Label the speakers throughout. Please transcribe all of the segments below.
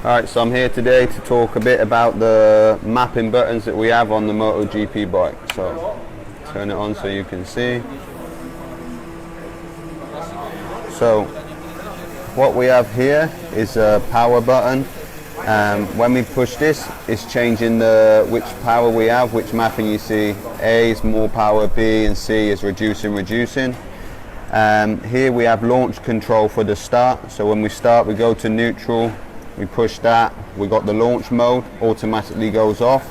Speaker 1: Alright, so I'm here today to talk a bit about the mapping buttons that we have on the MotoGP bike. So turn it on so you can see. So what we have here is a power button. When we push this, it's changing which power we have, which mapping you see. A is more power, B and C is reducing. Here we have launch control for the start. So when we start, we go to neutral. We push that, we got the launch mode, automatically goes off.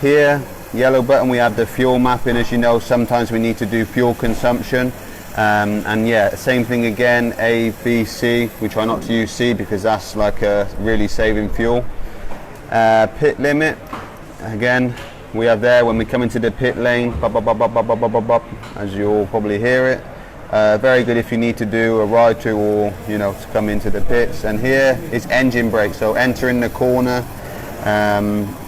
Speaker 1: Here, yellow button, we have the fuel mapping. As you know, sometimes we need to do fuel consumption. And yeah, same thing again, A, B, C. We try not to use C because that's like really saving fuel. Pit limit, again, we have there when we come into the pit lane, bop, bop, bop, bop, bop, bop, bop, bop, as you'll probably hear it. Very good if you need to do a ride to, or to come into the pits. And here is engine brake, so entering the corner,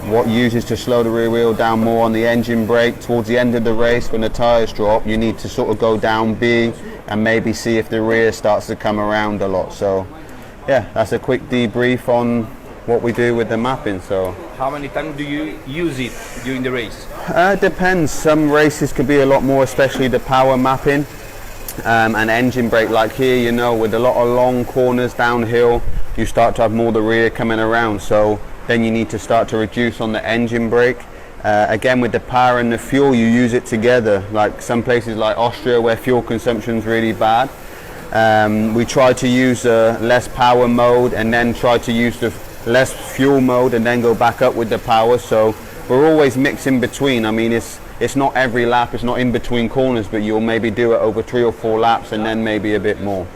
Speaker 1: what uses to slow the rear wheel down more on the engine brake. Towards the end of the race, when the tires drop, you need to sort of go down B and maybe see if the rear starts to come around a lot. So yeah, that's a quick debrief on what we do with the mapping. So
Speaker 2: how many times do you use it during the race?
Speaker 1: Depends. Some races could be a lot more, especially the power mapping. And engine brake, like here, with a lot of long corners downhill, you start to have more the rear coming around, so then you need to start to reduce on the engine brake. Again, with the power and the fuel, you use it together, like some places like Austria where fuel consumption is really bad. We try to use a less power mode and then try to use the less fuel mode and then go back up with the power, so we're always mixing between. I mean, it's not every lap, it's not in between corners, but you'll maybe do it over 3 or 4 laps and then maybe a bit more.